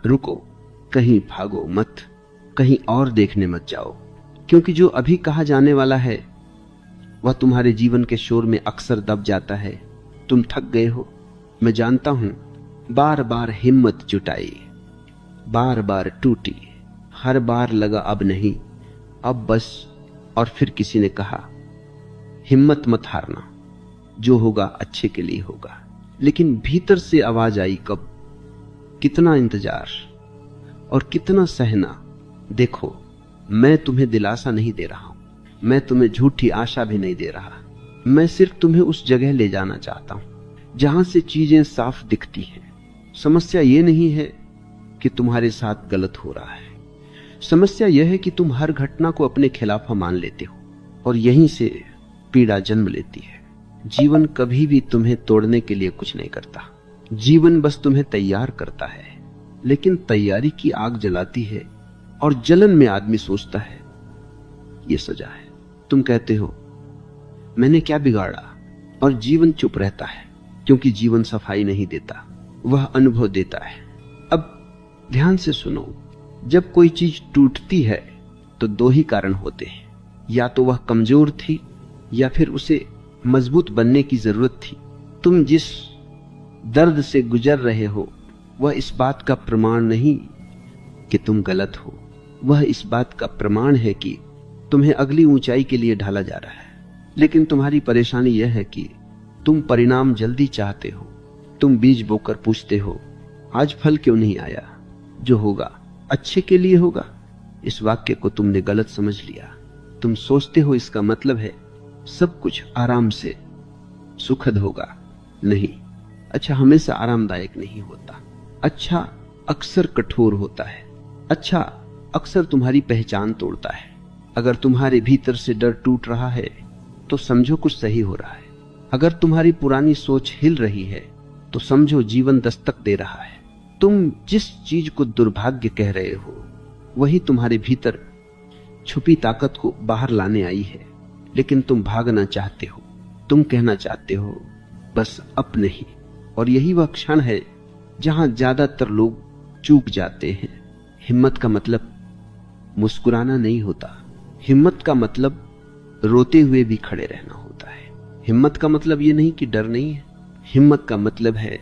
रुको, कहीं भागो मत, कहीं और देखने मत जाओ, क्योंकि जो अभी कहा जाने वाला है वह तुम्हारे जीवन के शोर में अक्सर दब जाता है। तुम थक गए हो, मैं जानता हूं। बार बार हिम्मत जुटाई, बार बार टूटी, हर बार लगा अब नहीं, अब बस। और फिर किसी ने कहा, हिम्मत मत हारना, जो होगा अच्छे के लिए होगा। लेकिन भीतर से आवाज आई, कब? कितना इंतजार और कितना सहना। देखो, मैं तुम्हें दिलासा नहीं दे रहा हूं, मैं तुम्हें झूठी आशा भी नहीं दे रहा। मैं सिर्फ तुम्हें उस जगह ले जाना चाहता हूं जहां से चीजें साफ दिखती हैं। समस्या ये नहीं है कि तुम्हारे साथ गलत हो रहा है, समस्या यह है कि तुम हर घटना को अपने खिलाफ मान लेते हो और यहीं से पीड़ा जन्म लेती है। जीवन कभी भी तुम्हें तोड़ने के लिए कुछ नहीं करता, जीवन बस तुम्हें तैयार करता है। लेकिन तैयारी की आग जलाती है और जलन में आदमी सोचता है ये सजा है। तुम कहते हो मैंने क्या बिगाड़ा, और जीवन चुप रहता है, क्योंकि जीवन सफाई नहीं देता, वह अनुभव देता है। अब ध्यान से सुनो, जब कोई चीज टूटती है तो दो ही कारण होते हैं, या तो वह कमजोर थी या फिर उसे मजबूत बनने की जरूरत थी। तुम जिस दर्द से गुजर रहे हो वह इस बात का प्रमाण नहीं कि तुम गलत हो, वह इस बात का प्रमाण है कि तुम्हें अगली ऊंचाई के लिए ढाला जा रहा है। लेकिन तुम्हारी परेशानी यह है कि तुम परिणाम जल्दी चाहते हो। तुम बीज बोकर पूछते हो आज फल क्यों नहीं आया, जो होगा अच्छे के लिए होगा। इस वाक्य को तुमने गलत समझ लिया। तुम सोचते हो इसका मतलब है सब कुछ आराम से सुखद होगा। नहीं, अच्छा हमेशा आरामदायक नहीं होता, अच्छा अक्सर कठोर होता है, अच्छा अक्सर तुम्हारी पहचान तोड़ता है। अगर तुम्हारे भीतर से डर टूट रहा है तो समझो कुछ सही हो रहा है। अगर तुम्हारी पुरानी सोच हिल रही है तो समझो जीवन दस्तक दे रहा है। तुम जिस चीज को दुर्भाग्य कह रहे हो वही तुम्हारे भीतर छुपी ताकत को बाहर लाने आई है। लेकिन तुम भागना चाहते हो, तुम कहना चाहते हो बस अब नहीं। और यही वह क्षण है जहां ज्यादातर लोग चूक जाते हैं। हिम्मत का मतलब मुस्कुराना नहीं होता, हिम्मत का मतलब रोते हुए भी खड़े रहना होता है। हिम्मत का मतलब यह नहीं कि डर नहीं है, हिम्मत का मतलब है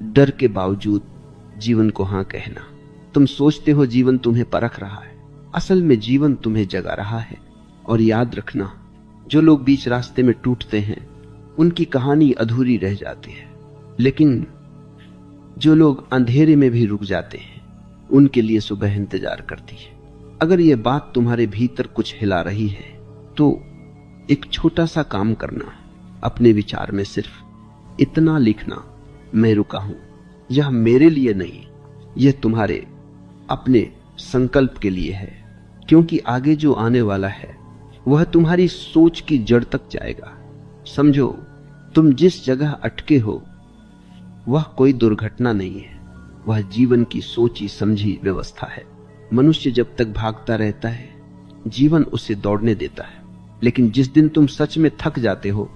डर के बावजूद जीवन को हां कहना। तुम सोचते हो जीवन तुम्हें परख रहा है, असल में जीवन तुम्हें जगा रहा है। और याद रखना, जो लोग बीच रास्ते में टूटते हैं उनकी कहानी अधूरी रह जाती है, लेकिन जो लोग अंधेरे में भी रुक जाते हैं उनके लिए सुबह इंतजार करती है। अगर यह बात तुम्हारे भीतर कुछ हिला रही है तो एक छोटा सा काम करना, अपने विचार में सिर्फ इतना लिखना, मैं रुका हूं। यह मेरे लिए नहीं, यह तुम्हारे अपने संकल्प के लिए है, क्योंकि आगे जो आने वाला है वह तुम्हारी सोच की जड़ तक जाएगा। समझो, तुम जिस जगह अटके हो वह कोई दुर्घटना नहीं है, वह जीवन की सोची समझी व्यवस्था है। मनुष्य जब तक भागता रहता है जीवन उसे दौड़ने देता है, लेकिन जिस दिन तुम सच में थक जाते हो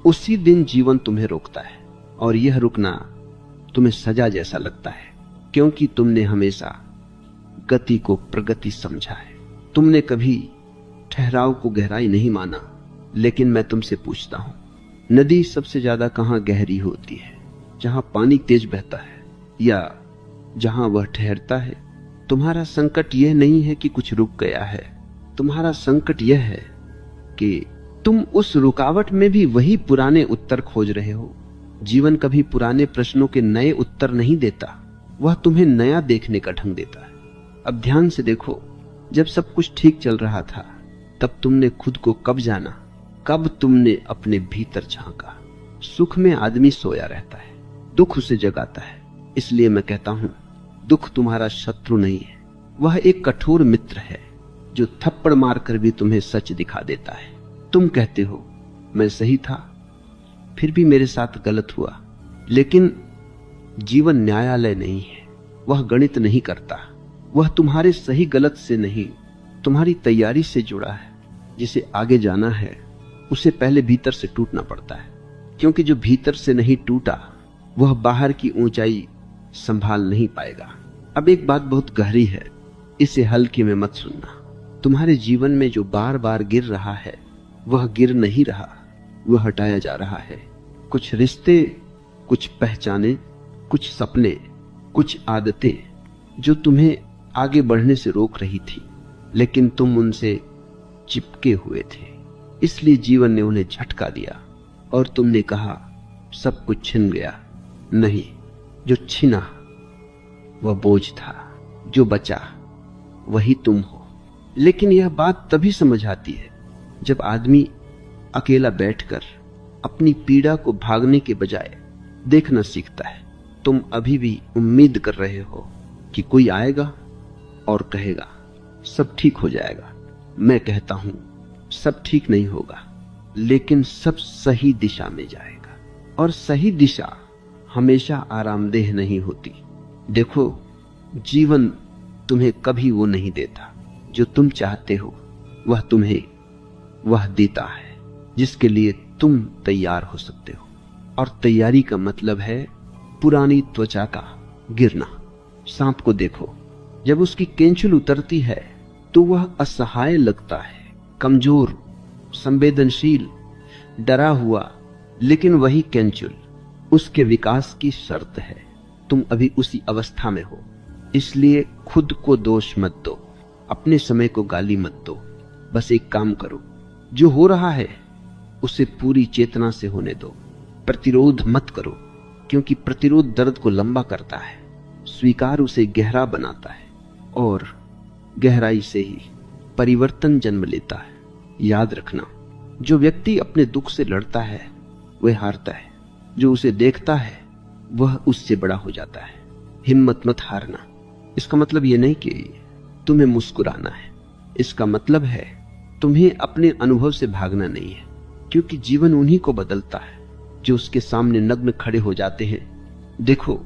उसी दिन जीवन तुम्हें रोकता है। और यह रुकना तुम्हें सजा जैसा लगता है, क्योंकि तुमने हमेशा गति को प्रगति समझा है। तुमने कभी ठहराव को गहराई नहीं माना। लेकिन मैं तुमसे पूछता हूं, नदी सबसे ज्यादा कहां गहरी होती है? जहां पानी तेज बहता है या जहां वह ठहरता है? तुम्हारा संकट यह नहीं है कि कुछ रुक गया है, तुम्हारा संकट यह है कि तुम उस रुकावट में भी वही पुराने उत्तर खोज रहे हो। जीवन कभी पुराने प्रश्नों के नए उत्तर नहीं देता, वह तुम्हें नया देखने का ढंग देता है। अब ध्यान से देखो, जब सब कुछ ठीक चल रहा था तब तुमने खुद को कब जाना? कब तुमने अपने भीतर झांका? सुख में आदमी सोया रहता है, दुख उसे जगाता है। इसलिए मैं कहता हूं, दुख तुम्हारा शत्रु नहीं है, वह एक कठोर मित्र है जो थप्पड़ मारकर भी तुम्हें सच दिखा देता है। तुम कहते हो मैं सही था, फिर भी मेरे साथ गलत हुआ। लेकिन जीवन न्यायालय नहीं है, वह गणित नहीं करता, वह तुम्हारे सही गलत से नहीं, तुम्हारी तैयारी से जुड़ा है। जिसे आगे जाना है उसे पहले भीतर से टूटना पड़ता है, क्योंकि जो भीतर से नहीं टूटा वह बाहर की ऊंचाई संभाल नहीं पाएगा। अब एक बात बहुत गहरी है, इसे हल्के में मत सुनना। तुम्हारे जीवन में जो बार बार गिर रहा है वह गिर नहीं रहा, वह हटाया जा रहा है। कुछ रिश्ते, कुछ पहचाने, कुछ सपने, कुछ आदतें जो तुम्हें आगे बढ़ने से रोक रही थी, लेकिन तुम उनसे चिपके हुए थे, इसलिए जीवन ने उन्हें झटका दिया और तुमने कहा सब कुछ छिन गया। नहीं, जो छिना वह बोझ था, जो बचा वही तुम हो। लेकिन यह बात तभी समझ आती है जब आदमी अकेला बैठकर अपनी पीड़ा को भागने के बजाय देखना सीखता है। तुम अभी भी उम्मीद कर रहे हो कि कोई आएगा और कहेगा सब ठीक हो जाएगा। मैं कहता हूं सब ठीक नहीं होगा, लेकिन सब सही दिशा में जाएगा, और सही दिशा हमेशा आरामदेह नहीं होती। देखो, जीवन तुम्हें कभी वो नहीं देता जो तुम चाहते हो, वह तुम्हें वह देता है जिसके लिए तुम तैयार हो सकते हो। और तैयारी का मतलब है पुरानी त्वचा का गिरना। सांप को देखो, जब उसकी केंचुल उतरती है तो वह असहाय लगता है, कमजोर, संवेदनशील, डरा हुआ, लेकिन वही केंचुल उसके विकास की शर्त है। तुम अभी उसी अवस्था में हो, इसलिए खुद को दोष मत दो, अपने समय को गाली मत दो। बस एक काम करो, जो हो रहा है उसे पूरी चेतना से होने दो। प्रतिरोध मत करो, क्योंकि प्रतिरोध दर्द को लंबा करता है, स्वीकार उसे गहरा बनाता है, और गहराई से ही परिवर्तन जन्म लेता है। याद रखना, जो व्यक्ति अपने दुख से लड़ता है वह हारता है, जो उसे देखता है वह उससे बड़ा हो जाता है। हिम्मत मत हारना। इसका मतलब यह नहीं कि तुम्हें मुस्कुराना है, इसका मतलब है तुम्हें अपने अनुभव से भागना नहीं है, क्योंकि जीवन उन्हीं को बदलता है जो उसके सामने नग्न खड़े हो जाते हैं। देखो,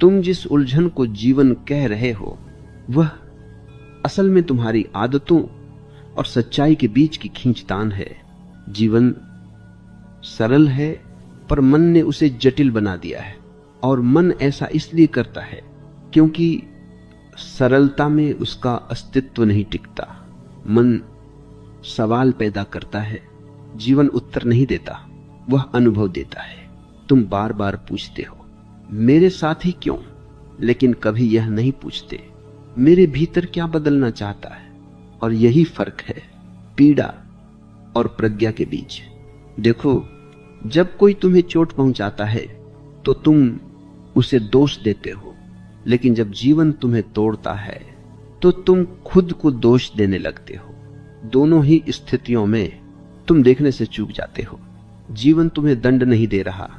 तुम जिस उलझन को जीवन कह रहे हो वह असल में तुम्हारी आदतों और सच्चाई के बीच की खींचतान है। जीवन सरल है, पर मन ने उसे जटिल बना दिया है, और मन ऐसा इसलिए करता है क्योंकि सरलता में उसका अस्तित्व नहीं टिकता। मन सवाल पैदा करता है, जीवन उत्तर नहीं देता, वह अनुभव देता है। तुम बार बार पूछते हो मेरे साथ ही क्यों, लेकिन कभी यह नहीं पूछते मेरे भीतर क्या बदलना चाहता है। और यही फर्क है पीड़ा और प्रज्ञा के बीच। देखो, जब कोई तुम्हें चोट पहुंचाता है तो तुम उसे दोष देते हो, लेकिन जब जीवन तुम्हें तोड़ता है तो तुम खुद को दोष देने लगते हो। दोनों ही स्थितियों में तुम देखने से चूक जाते हो। जीवन तुम्हें दंड नहीं दे रहा,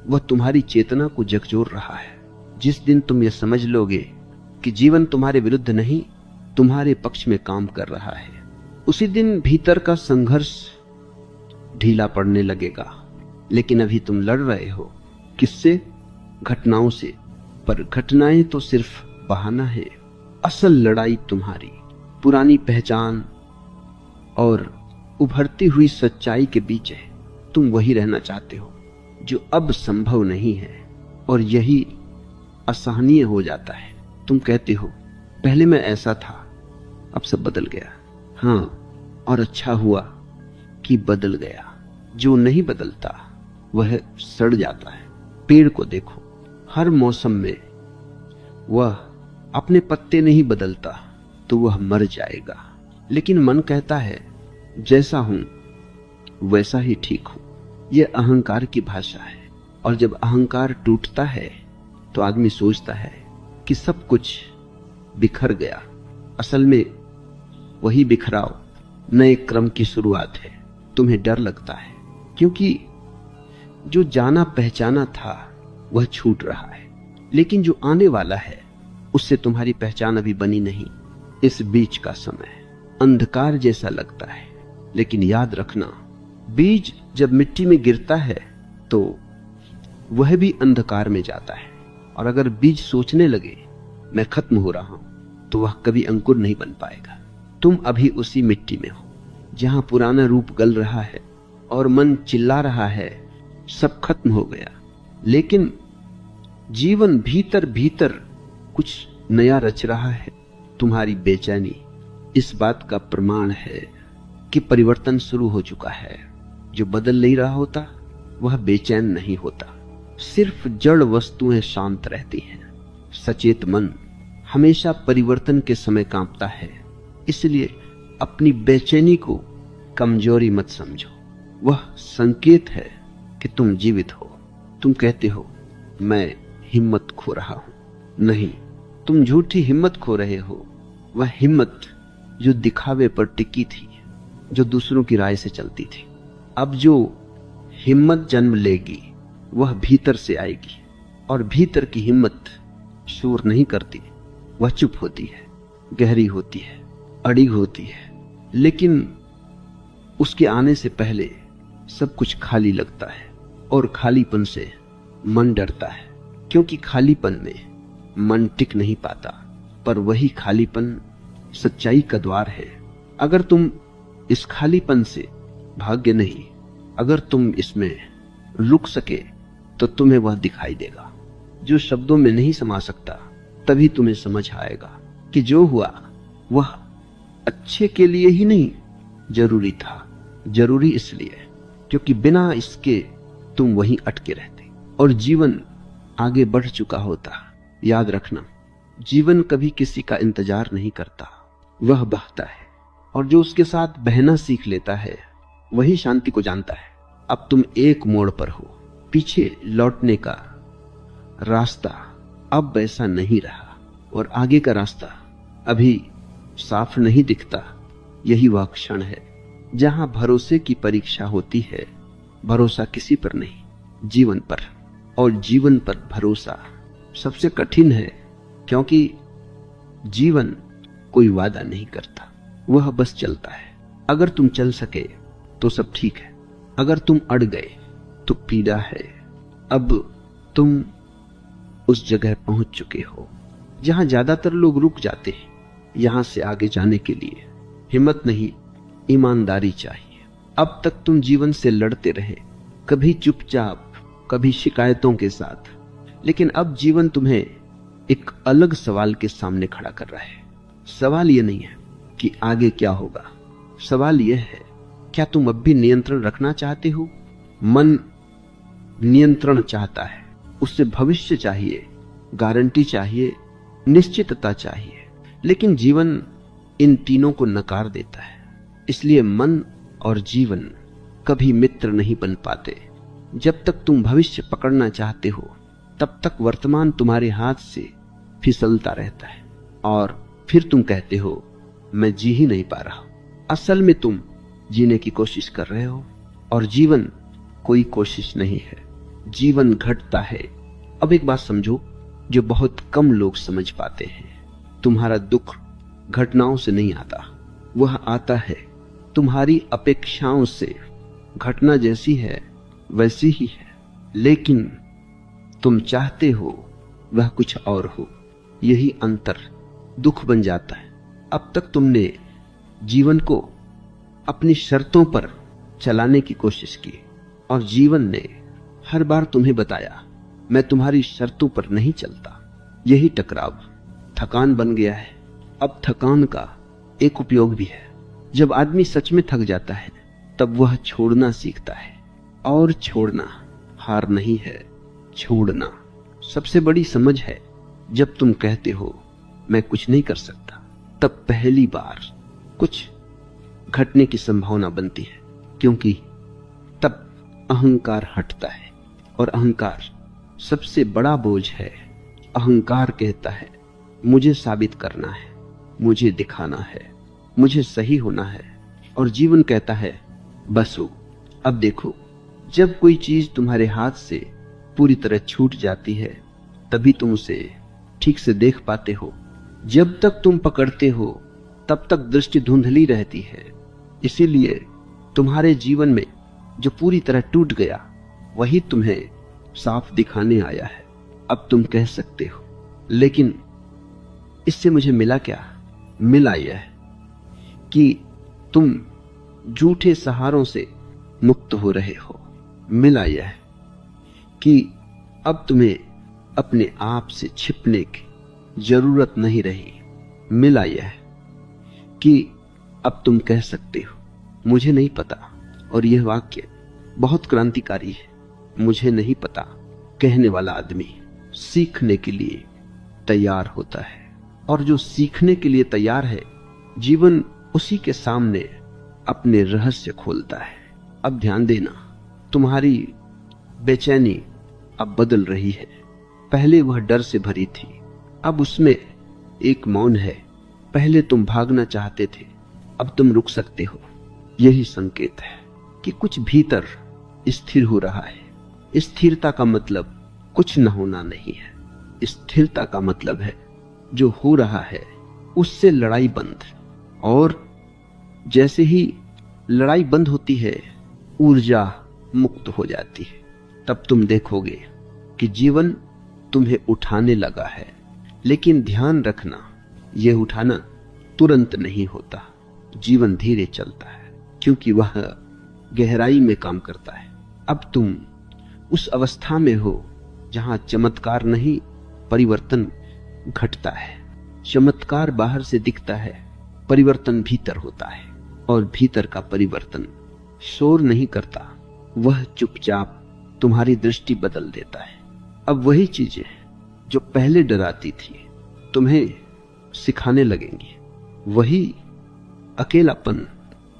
वह तुम्हारी चेतना को झकझोर रहा है। जिस दिन तुम यह समझ लोगे कि जीवन तुम्हारे विरुद्ध नहीं, तुम्हारे पक्ष में काम कर रहा है, उसी दिन भीतर का संघर्ष ढीला पड़ने लगेगा। लेकिन अभी तुम लड़ रहे हो किससे? घटनाओं से। पर घटनाएं तो सिर्फ बहाना है। असल लड़ाई तुम्हारी पुरानी पहचान और उभरती हुई सच्चाई के बीच है। तुम वही रहना चाहते हो जो अब संभव नहीं है, और यही असहनीय हो जाता है। तुम कहते हो पहले मैं ऐसा था, अब सब बदल गया। हाँ, और अच्छा हुआ कि बदल गया। जो नहीं बदलता वह सड़ जाता है। पेड़ को देखो, हर मौसम में वह अपने पत्ते नहीं बदलता तो वह मर जाएगा। लेकिन मन कहता है जैसा हूं वैसा ही ठीक हूं। यह अहंकार की भाषा है, और जब अहंकार टूटता है तो आदमी सोचता है कि सब कुछ बिखर गया। असल में वही बिखराव नए क्रम की शुरुआत है। तुम्हें डर लगता है क्योंकि जो जाना पहचाना था वह छूट रहा है, लेकिन जो आने वाला है उससे तुम्हारी पहचान अभी बनी नहीं। इस बीच का समय अंधकार जैसा लगता है, लेकिन याद रखना, बीज जब मिट्टी में गिरता है तो वह भी अंधकार में जाता है। और अगर बीज सोचने लगे मैं खत्म हो रहा हूं तो वह कभी अंकुर नहीं बन पाएगा। तुम अभी उसी मिट्टी में हो जहां पुराना रूप गल रहा है और मन चिल्ला रहा है सब खत्म हो गया। लेकिन जीवन भीतर भीतर कुछ नया रच रहा है। तुम्हारी बेचैनी इस बात का प्रमाण है कि परिवर्तन शुरू हो चुका है। जो बदल नहीं रहा होता वह बेचैन नहीं होता। सिर्फ जड़ वस्तुएं शांत रहती हैं। सचेत मन हमेशा परिवर्तन के समय कांपता है। इसलिए अपनी बेचैनी को कमजोरी मत समझो, वह संकेत है कि तुम जीवित हो। तुम कहते हो मैं हिम्मत खो रहा हूं। नहीं, तुम झूठी हिम्मत खो रहे हो। वह हिम्मत जो दिखावे पर टिकी थी, जो दूसरों की राय से चलती थी। अब जो हिम्मत जन्म लेगी वह भीतर से आएगी, और भीतर की हिम्मत शोर नहीं करती, वह चुप होती है, गहरी होती है, अड़िग होती है। लेकिन उसके आने से पहले सब कुछ खाली लगता है, और खालीपन से मन डरता है, क्योंकि खालीपन में मन टिक नहीं पाता। पर वही खालीपन सच्चाई का द्वार है। अगर तुम इस खालीपन से भाग्य नहीं, अगर तुम इसमें रुक सके तो तुम्हें वह दिखाई देगा जो शब्दों में नहीं समा सकता। तभी तुम्हें समझ आएगा कि जो हुआ वह अच्छे के लिए ही नहीं, जरूरी था। जरूरी इसलिए क्योंकि बिना इसके तुम वहीं अटके रहते और जीवन आगे बढ़ चुका होता। याद रखना, जीवन कभी किसी का इंतजार नहीं करता, वह बहता है, और जो उसके साथ बहना सीख लेता है वही शांति को जानता है। अब तुम एक मोड़ पर हो, पीछे लौटने का रास्ता अब वैसा नहीं रहा, और आगे का रास्ता अभी साफ नहीं दिखता। यही वह क्षण है जहां भरोसे की परीक्षा होती है। भरोसा किसी पर नहीं, जीवन पर, और जीवन पर भरोसा सबसे कठिन है, क्योंकि जीवन कोई वादा नहीं करता, वह बस चलता है। अगर तुम चल सके तो सब ठीक है, अगर तुम अड़ गए तो पीड़ा है। अब तुम उस जगह पहुंच चुके हो जहां ज्यादातर लोग रुक जाते हैं। यहां से आगे जाने के लिए हिम्मत नहीं, ईमानदारी चाहिए। अब तक तुम जीवन से लड़ते रहे, कभी चुपचाप, कभी शिकायतों के साथ, लेकिन अब जीवन तुम्हें एक अलग सवाल के सामने खड़ा कर रहा है। सवाल यह नहीं है कि आगे क्या होगा, सवाल यह है क्या तुम अब भी नियंत्रण रखना चाहते हो। मन नियंत्रण चाहता है, उससे भविष्य चाहिए, गारंटी चाहिए, निश्चितता चाहिए, लेकिन जीवन इन तीनों को नकार देता है। इसलिए मन और जीवन कभी मित्र नहीं बन पाते। जब तक तुम भविष्य पकड़ना चाहते हो तब तक वर्तमान तुम्हारे हाथ से फिसलता रहता है, और फिर तुम कहते हो मैं जी ही नहीं पा रहा। असल में तुम जीने की कोशिश कर रहे हो, और जीवन कोई कोशिश नहीं है, जीवन घटता है। अब एक बात समझो जो बहुत कम लोग समझ पाते हैं। तुम्हारा दुख घटनाओं से नहीं आता, वह आता है तुम्हारी अपेक्षाओं से। घटना जैसी है वैसी ही है, लेकिन तुम चाहते हो वह कुछ और हो। यही अंतर दुख बन जाता है। अब तक तुमने जीवन को अपनी शर्तों पर चलाने की कोशिश की, और जीवन ने हर बार तुम्हें बताया मैं तुम्हारी शर्तों पर नहीं चलता। यही टकराव थकान बन गया है। अब थकान का एक उपयोग भी है। जब आदमी सच में थक जाता है तब वह छोड़ना सीखता है, और छोड़ना हार नहीं है, छोड़ना सबसे बड़ी समझ है। जब तुम कहते हो मैं कुछ नहीं कर सकता, तब पहली बार कुछ घटने की संभावना बनती है, क्योंकि तब अहंकार हटता है, और अहंकार सबसे बड़ा बोझ है। अहंकार कहता है मुझे साबित करना है, मुझे दिखाना है, मुझे सही होना है, और जीवन कहता है बस हो। अब देखो, जब कोई चीज तुम्हारे हाथ से पूरी तरह छूट जाती है तभी तुम उसे ठीक से देख पाते हो। जब तक तुम पकड़ते हो तब तक दृष्टि धुंधली रहती है। इसीलिए तुम्हारे जीवन में जो पूरी तरह टूट गया वही तुम्हें साफ दिखाने आया है। अब तुम कह सकते हो लेकिन इससे मुझे मिला क्या? मिला यह कि तुम झूठे सहारों से मुक्त हो रहे हो। मिला यह कि अब तुम्हें अपने आप से छिपने की जरूरत नहीं रही। मिला यह कि अब तुम कह सकते हो मुझे नहीं पता, और यह वाक्य बहुत क्रांतिकारी है। मुझे नहीं पता कहने वाला आदमी सीखने के लिए तैयार होता है, और जो सीखने के लिए तैयार है जीवन उसी के सामने अपने रहस्य खोलता है। अब ध्यान देना, तुम्हारी बेचैनी अब बदल रही है। पहले वह डर से भरी थी, अब उसमें एक मौन है। पहले तुम भागना चाहते थे, अब तुम रुक सकते हो। यही संकेत है कि कुछ भीतर स्थिर हो रहा है। स्थिरता का मतलब कुछ न होना नहीं है। स्थिरता का मतलब है जो हो रहा है उससे लड़ाई बंद, और जैसे ही लड़ाई बंद होती है ऊर्जा मुक्त हो जाती है। तब तुम देखोगे कि जीवन तुम्हें उठाने लगा है। लेकिन ध्यान रखना, यह उठाना तुरंत नहीं होता। जीवन धीरे चलता है क्योंकि वह गहराई में काम करता है। अब तुम उस अवस्था में हो जहां चमत्कार नहीं, परिवर्तन घटता है। चमत्कार बाहर से दिखता है, परिवर्तन भीतर होता है, और भीतर का परिवर्तन शोर नहीं करता, वह चुपचाप तुम्हारी दृष्टि बदल देता है। अब वही चीजें जो पहले डराती थी तुम्हें सिखाने लगेंगी। वही अकेलापन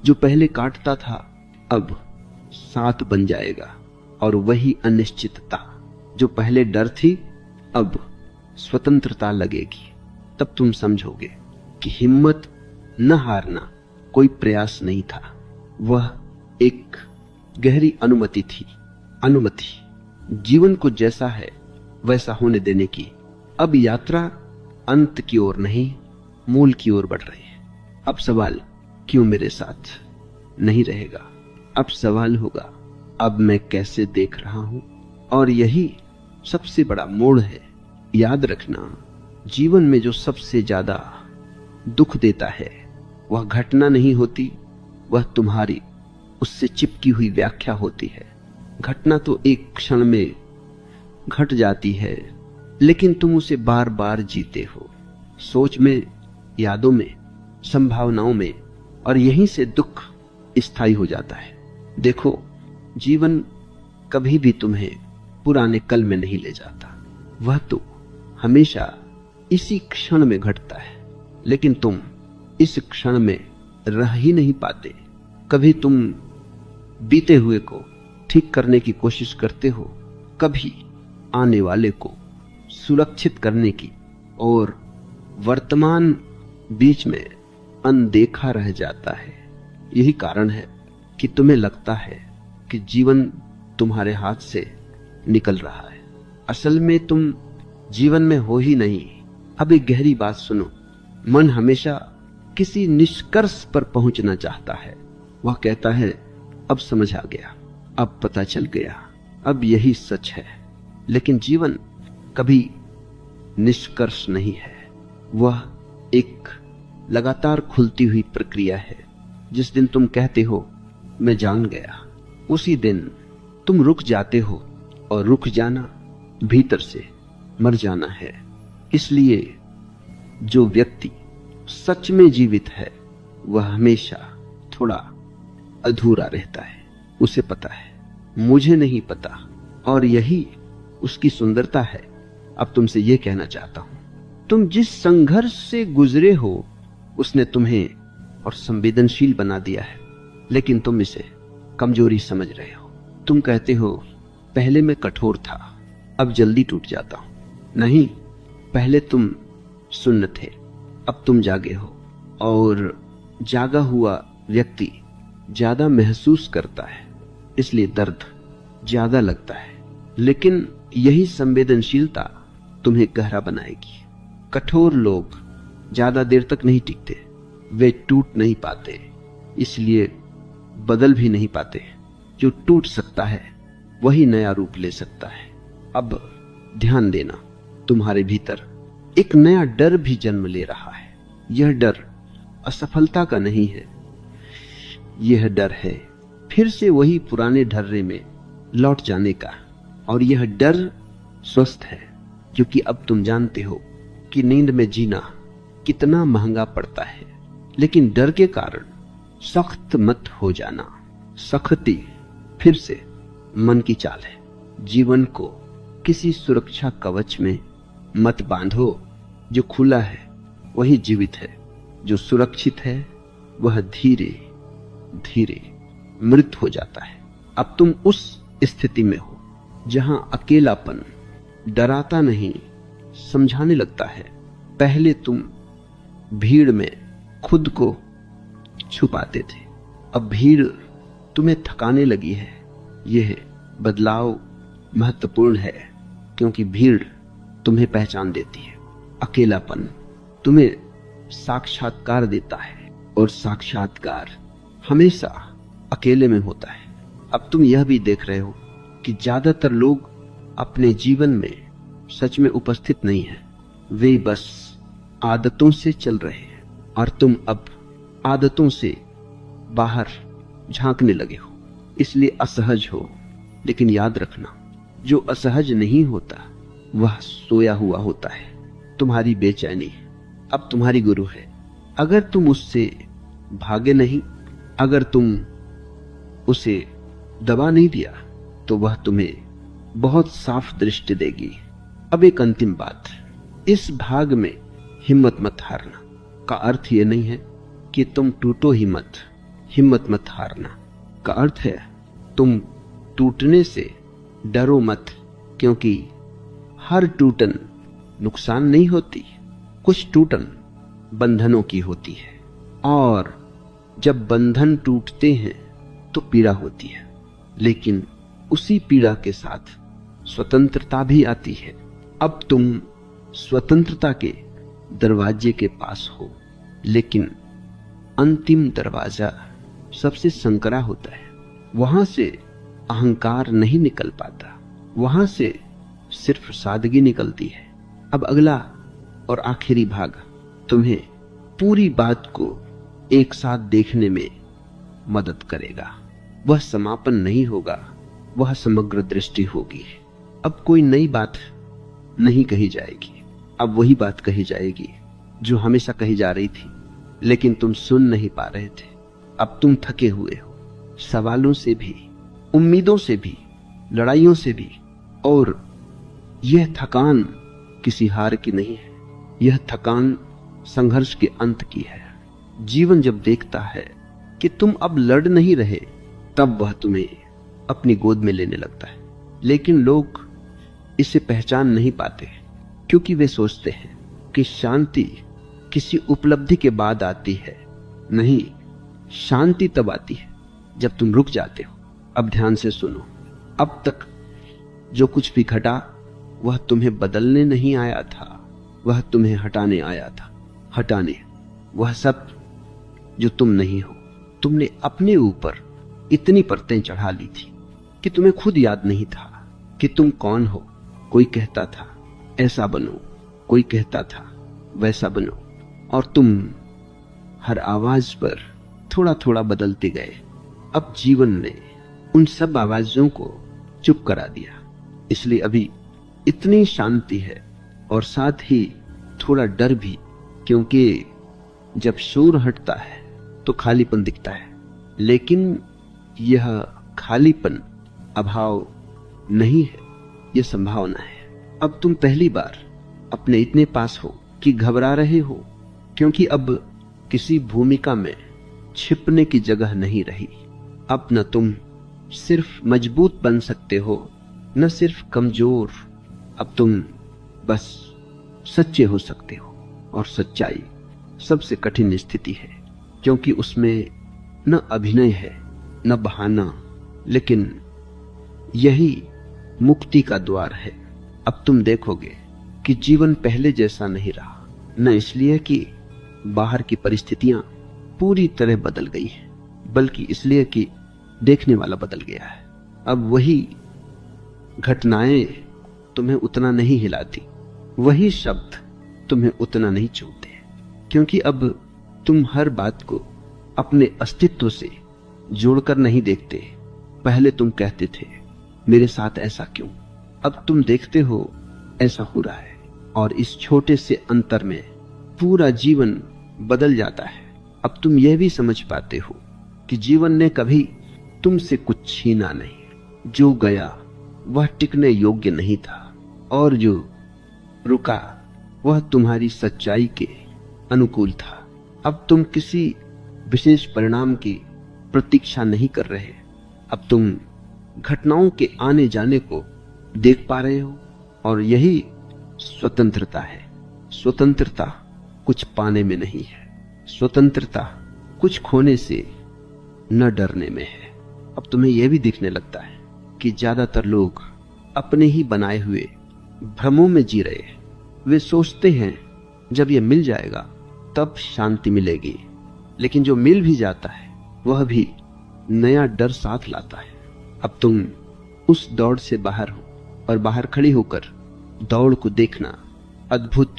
जो पहले काटता था अब साथ बन जाएगा, और वही अनिश्चितता जो पहले डर थी अब स्वतंत्रता लगेगी। तब तुम समझोगे कि हिम्मत न हारना कोई प्रयास नहीं था, वह एक गहरी अनुमति थी। अनुमति जीवन को जैसा है वैसा होने देने की। अब यात्रा अंत की ओर नहीं, मूल की ओर बढ़ रही है। अब सवाल क्यों मेरे साथ नहीं रहेगा? अब सवाल होगा अब मैं कैसे देख रहा हूं? और यही सबसे बड़ा मोड़ है। याद रखना, जीवन में जो सबसे ज्यादा दुख देता है वह घटना नहीं होती, वह तुम्हारी उससे चिपकी हुई व्याख्या होती है। घटना तो एक क्षण में घट जाती है, लेकिन तुम उसे बार बार जीते हो, सोच में, यादों में, संभावनाओं में, और यहीं से दुख स्थायी हो जाता है। देखो, जीवन कभी भी तुम्हें पुराने कल में नहीं ले जाता, वह तो हमेशा इसी क्षण में घटता है। लेकिन तुम इस क्षण में रह ही नहीं पाते। कभी तुम बीते हुए को ठीक करने की कोशिश करते हो, कभी आने वाले को सुरक्षित करने की, और वर्तमान बीच में अनदेखा रह जाता है। यही कारण है कि तुम्हें लगता है कि जीवन तुम्हारे हाथ से निकल रहा है। असल में तुम जीवन में हो ही नहीं। अब एक गहरी बात सुनो, मन हमेशा किसी निष्कर्ष पर पहुंचना चाहता है। वह कहता है अब समझ आ गया, अब पता चल गया, अब यही सच है। लेकिन जीवन कभी निष्कर्ष नहीं है, वह एक लगातार खुलती हुई प्रक्रिया है। जिस दिन तुम कहते हो मैं जान गया, उसी दिन तुम रुक जाते हो, और रुक जाना भीतर से मर जाना है। इसलिए जो व्यक्ति सच में जीवित है वह हमेशा थोड़ा अधूरा रहता है। उसे पता है मुझे नहीं पता, और यही उसकी सुंदरता है। अब तुमसे यह कहना चाहता हूं, तुम जिस संघर्ष से गुजरे हो उसने तुम्हें और संवेदनशील बना दिया है, लेकिन तुम इसे कमजोरी समझ रहे हो। तुम कहते हो पहले मैं कठोर था, अब जल्दी टूट जाता हूं। नहीं, पहले तुम सुन्न थे, अब तुम जागे हो, और जागा हुआ व्यक्ति ज्यादा महसूस करता है, इसलिए दर्द ज्यादा लगता है। लेकिन यही संवेदनशीलता तुम्हें गहरा बनाएगी। कठोर लोग ज्यादा देर तक नहीं टिकते, वे टूट नहीं पाते, इसलिए बदल भी नहीं पाते। जो टूट सकता है वही नया रूप ले सकता है। अब ध्यान देना, तुम्हारे भीतर एक नया डर भी जन्म ले रहा है। यह डर असफलता का नहीं है, यह डर है फिर से वही पुराने ढर्रे में लौट जाने का। और यह डर स्वस्थ है, क्योंकि अब तुम जानते हो कि नींद में जीना कितना महंगा पड़ता है, लेकिन डर के कारण सख्त मत हो जाना। सख्ती फिर से मन की चाल है। जीवन को किसी सुरक्षा कवच में मत बांधो। जो खुला है वही जीवित है, जो सुरक्षित है वह धीरे धीरे मृत हो जाता है। अब तुम उस स्थिति में हो जहां अकेलापन डराता नहीं, समझाने लगता है। पहले तुम भीड़ में खुद को छुपाते थे, अब भीड़ तुम्हें थकाने लगी है। यह बदलाव महत्वपूर्ण है क्योंकि भीड़ तुम्हें पहचान देती है। अकेलापन तुम्हें साक्षात्कार देता है और साक्षात्कार हमेशा अकेले में होता है। अब तुम यह भी देख रहे हो कि ज्यादातर लोग अपने जीवन में सच में उपस्थित नहीं है, वे बस आदतों से चल रहे हैं और तुम अब आदतों से बाहर झांकने लगे हो, इसलिए असहज हो। लेकिन याद रखना, जो असहज नहीं होता वह सोया हुआ होता है। तुम्हारी बेचैनी अब तुम्हारी गुरु है। अगर तुम उससे भागे नहीं, अगर तुम उसे दबा नहीं दिया, तो वह तुम्हें बहुत साफ दृष्टि देगी। अब एक अंतिम बात, इस भाग में हिम्मत मत हारना का अर्थ यह नहीं है कि तुम टूटो ही मत। हिम्मत मत हारना का अर्थ है तुम टूटने से डरो मत, क्योंकि हर टूटन नुकसान नहीं होती। कुछ टूटन बंधनों की होती है, और जब बंधन टूटते हैं तो पीड़ा होती है, लेकिन उसी पीड़ा के साथ स्वतंत्रता भी आती है। अब तुम स्वतंत्रता के दरवाजे के पास हो, लेकिन अंतिम दरवाजा सबसे संकरा होता है। वहां से अहंकार नहीं निकल पाता, वहां से सिर्फ सादगी निकलती है। अब अगला और आखिरी भाग तुम्हें पूरी बात को एक साथ देखने में मदद करेगा। वह समापन नहीं होगा, वह समग्र दृष्टि होगी। अब कोई नई बात नहीं कही जाएगी, अब वही बात कही जाएगी जो हमेशा कही जा रही थी, लेकिन तुम सुन नहीं पा रहे थे। अब तुम थके हुए हो, सवालों से भी, उम्मीदों से भी, लड़ाइयों से भी, और यह थकान किसी हार की नहीं है, यह थकान संघर्ष के अंत की है। जीवन जब देखता है कि तुम अब लड़ नहीं रहे, तब वह तुम्हें अपनी गोद में लेने लगता है। लेकिन लोग इसे पहचान नहीं पाते, क्योंकि वे सोचते हैं कि शांति किसी उपलब्धि के बाद आती है। नहीं, शांति तब आती है जब तुम रुक जाते हो। अब ध्यान से सुनो, अब तक जो कुछ भी घटा वह तुम्हें बदलने नहीं आया था, वह तुम्हें हटाने आया था। हटाने, वह सब जो तुम नहीं हो। तुमने अपने ऊपर इतनी परतें चढ़ा ली थी कि तुम्हें खुद याद नहीं था कि तुम कौन हो। कोई कहता था ऐसा बनो, कोई कहता था वैसा बनो, और तुम हर आवाज पर थोड़ा थोड़ा बदलते गए। अब जीवन ने उन सब आवाजों को चुप करा दिया, इसलिए अभी इतनी शांति है और साथ ही थोड़ा डर भी, क्योंकि जब शोर हटता है तो खालीपन दिखता है। लेकिन यह खालीपन अभाव नहीं है, यह संभावना है। अब तुम पहली बार अपने इतने पास हो कि घबरा रहे हो, क्योंकि अब किसी भूमिका में छिपने की जगह नहीं रही। अब न तुम सिर्फ मजबूत बन सकते हो, न सिर्फ कमजोर। अब तुम बस सच्चे हो सकते हो, और सच्चाई सबसे कठिन स्थिति है, क्योंकि उसमें न अभिनय है न बहाना, लेकिन यही मुक्ति का द्वार है। अब तुम देखोगे कि जीवन पहले जैसा नहीं रहा, न इसलिए कि बाहर की परिस्थितियां पूरी तरह बदल गई हैं, बल्कि इसलिए कि देखने वाला बदल गया है। अब वही घटनाएं तुम्हें उतना नहीं हिलाती, वही शब्द तुम्हें उतना नहीं छूते, क्योंकि अब तुम हर बात को अपने अस्तित्व से जोड़कर नहीं देखते। पहले तुम कहते थे मेरे साथ ऐसा क्यों, अब तुम देखते हो ऐसा हो रहा है, और इस छोटे से अंतर में पूरा जीवन बदल जाता है। अब तुम यह भी समझ पाते हो कि जीवन ने कभी तुमसे कुछ छीना नहीं। जो गया वह टिकने योग्य नहीं था, और जो रुका वह तुम्हारी सच्चाई के अनुकूल था। अब तुम किसी विशेष परिणाम की प्रतीक्षा नहीं कर रहे। अब तुम घटनाओं के आने जाने को देख पा रहे हो, और यही स्वतंत्रता है। स्वतंत्रता कुछ पाने में नहीं है, स्वतंत्रता कुछ खोने से न डरने में है। अब तुम्हें यह भी दिखने लगता है कि ज्यादातर लोग अपने ही बनाए हुए भ्रमों में जी रहे हैं। वे सोचते हैं जब यह मिल जाएगा तब शांति मिलेगी, लेकिन जो मिल भी जाता है वह भी नया डर साथ लाता है। अब तुम उस दौड़ से बाहर हो, और बाहर खड़ी होकर दौड़ को देखना अद्भुत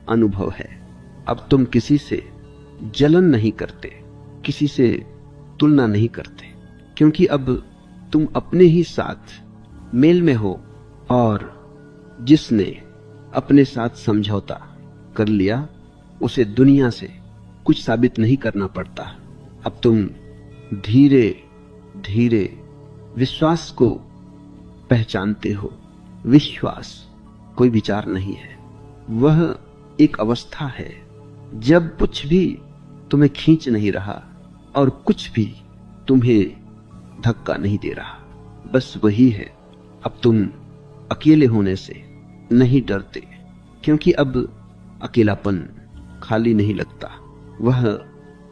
अनुभव है। अब तुम किसी से जलन नहीं करते, किसी से तुलना नहीं करते, क्योंकि अब तुम अपने ही साथ मेल में हो, और जिसने अपने साथ समझौता कर लिया उसे दुनिया से कुछ साबित नहीं करना पड़ता। अब तुम धीरे धीरे विश्वास को पहचानते हो। विश्वास कोई विचार नहीं है, वह एक अवस्था है जब कुछ भी तुम्हें खींच नहीं रहा और कुछ भी तुम्हें धक्का नहीं दे रहा, बस वही है। अब तुम अकेले होने से नहीं डरते, क्योंकि अब अकेलापन खाली नहीं लगता, वह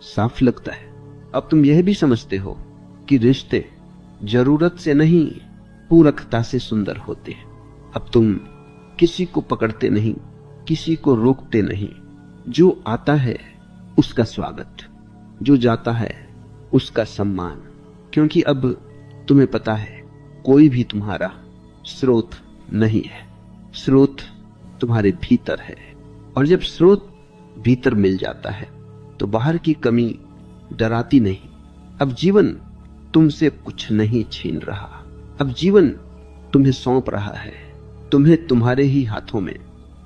साफ लगता है। अब तुम यह भी समझते हो कि रिश्ते जरूरत से नहीं पूरकता से सुंदर होते हैं। अब तुम किसी को पकड़ते नहीं, किसी को रोकते नहीं। जो आता है उसका स्वागत, जो जाता है उसका सम्मान, क्योंकि अब तुम्हें पता है कोई भी तुम्हारा स्रोत नहीं है, स्रोत तुम्हारे भीतर है। और जब स्रोत भीतर मिल जाता है तो बाहर की कमी डराती नहीं। अब जीवन तुमसे कुछ नहीं छीन रहा, अब जीवन तुम्हें सौंप रहा है, तुम्हें तुम्हारे ही हाथों में।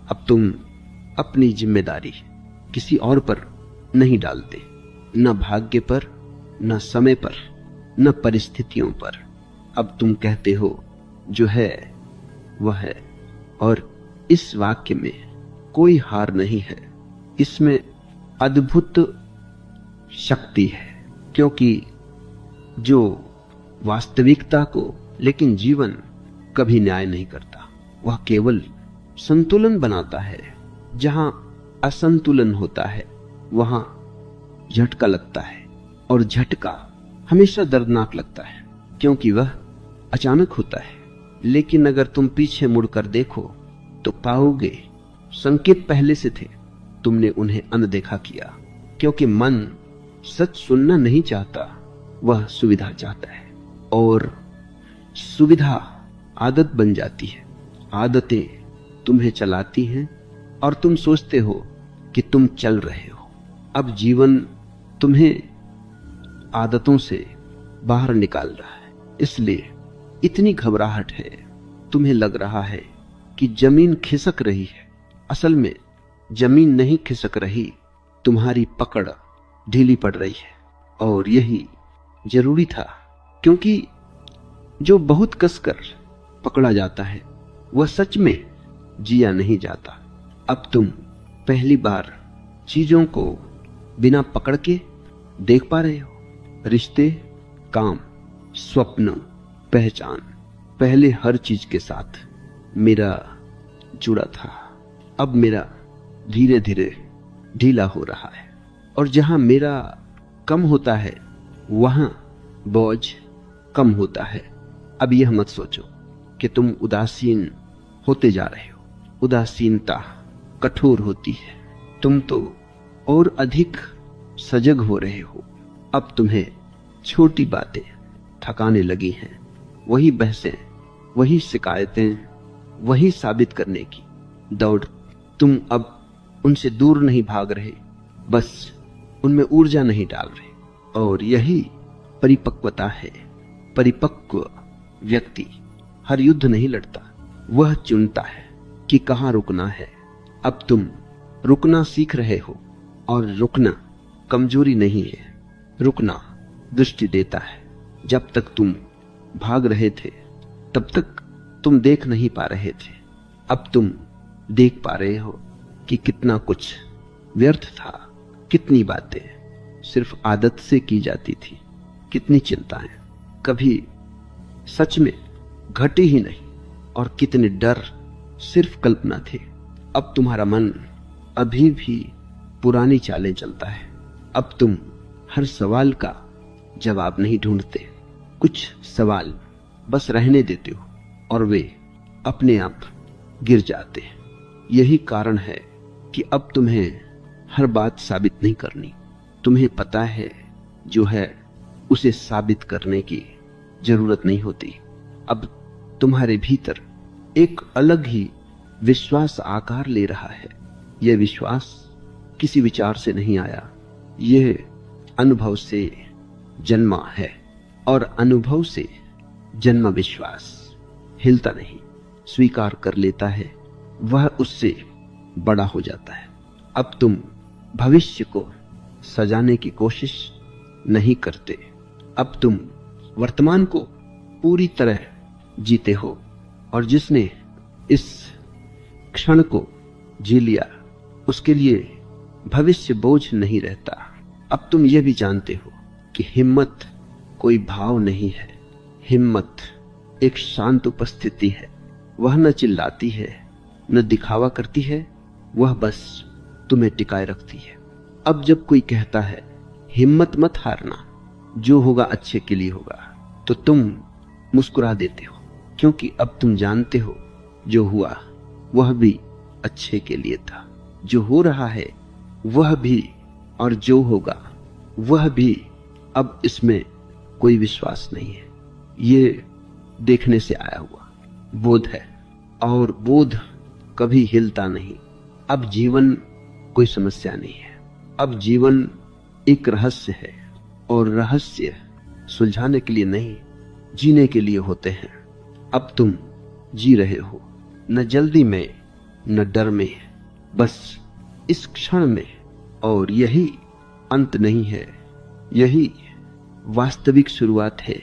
अब तुम अपनी जिम्मेदारी किसी और पर नहीं डालते, न भाग्य पर, न समय पर, न परिस्थितियों पर। अब तुम कहते हो जो है वह है, और इस वाक्य में कोई हार नहीं है, इसमें अद्भुत शक्ति है। क्योंकि जो वास्तविकता को, लेकिन जीवन कभी न्याय नहीं करता, वह केवल संतुलन बनाता है। जहां असंतुलन होता है वहां झटका लगता है, और झटका हमेशा दर्दनाक लगता है, क्योंकि वह अचानक होता है। लेकिन अगर तुम पीछे मुड़कर देखो तो पाओगे संकेत पहले से थे, तुमने उन्हें अनदेखा किया। क्योंकि मन सच सुनना नहीं चाहता, वह सुविधा चाहता है, और सुविधा आदत बन जाती है। आदतें तुम्हें चलाती हैं और तुम सोचते हो कि तुम चल रहे हो। अब जीवन तुम्हें आदतों से बाहर निकाल रहा है, इसलिए इतनी घबराहट है। तुम्हें लग रहा है कि जमीन खिसक रही है, असल में जमीन नहीं खिसक रही, तुम्हारी पकड़ ढीली पड़ रही है। और यही जरूरी था, क्योंकि जो बहुत कसकर पकड़ा जाता है वह सच में जिया नहीं जाता। अब तुम पहली बार चीजों को बिना पकड़ के देख पा रहे हो। रिश्ते, काम, स्वप्न, पहचान, पहले हर चीज के साथ मेरा जुड़ा था, अब मेरा धीरे धीरे ढीला हो रहा है। और जहां मेरा कम होता है वहां बोझ कम होता है। अब यह मत सोचो कि तुम उदासीन होते जा रहे हो। उदासीनता कठोर होती है, तुम तो और अधिक सजग हो रहे हो। अब तुम्हें छोटी बातें थकाने लगी हैं, वही बहसें, वही शिकायतें, वही साबित करने की दौड़। तुम अब उनसे दूर नहीं भाग रहे, बस उनमें ऊर्जा नहीं डाल रहे। और यही परिपक्वता है। परिपक्व व्यक्ति हर युद्ध नहीं लड़ता, वह चुनता है कि कहां रुकना है, अब तुम रुकना सीख रहे हो, और रुकना कमजोरी नहीं है। रुकना दृष्टि देता है। जब तक तुम भाग रहे थे तब तक तुम देख नहीं पा रहे थे। अब तुम देख पा रहे हो कि कितना कुछ व्यर्थ था, कितनी बातें सिर्फ आदत से की जाती थी, कितनी चिंताएं कभी सच में घटी ही नहीं, और कितने डर सिर्फ कल्पना थे। अब तुम्हारा मन अभी भी पुरानी चालें चलता है। अब तुम हर सवाल का जवाब नहीं ढूंढते, कुछ सवाल बस रहने देते हो और वे अपने आप गिर जाते हैं। यही कारण है कि अब तुम्हें हर बात साबित नहीं करनी। तुम्हें पता है जो है उसे साबित करने की जरूरत नहीं होती। अब तुम्हारे भीतर एक अलग ही विश्वास आकार ले रहा है। यह विश्वास किसी विचार से नहीं आया, यह अनुभव से जन्मा है, और अनुभव से जन्मा विश्वास हिलता नहीं, स्वीकार कर लेता है, वह उससे बड़ा हो जाता है। अब तुम भविष्य को सजाने की कोशिश नहीं करते। अब तुम वर्तमान को पूरी तरह जीते हो, और जिसने इस क्षण को जी लिया उसके लिए भविष्य बोझ नहीं रहता। अब तुम यह भी जानते हो कि हिम्मत कोई भाव नहीं है, हिम्मत एक शांत उपस्थिति है। वह न चिल्लाती है, न दिखावा करती है, वह बस तुम्हें टिकाए रखती है। अब जब कोई कहता है हिम्मत मत हारना, जो होगा अच्छे के लिए होगा, तो तुम मुस्कुरा देते हो, क्योंकि अब तुम जानते हो जो हुआ वह भी अच्छे के लिए था, जो हो रहा है वह भी, और जो होगा वह भी। अब इसमें कोई विश्वास नहीं है, ये देखने से आया हुआ बोध है, और बोध कभी हिलता नहीं। अब जीवन कोई समस्या नहीं है, अब जीवन एक रहस्य है, और रहस्य सुलझाने के लिए नहीं, जीने के लिए होते हैं। अब तुम जी रहे हो, न जल्दी में न डर में, बस इस क्षण में, और यही अंत नहीं है, यही वास्तविक शुरुआत है।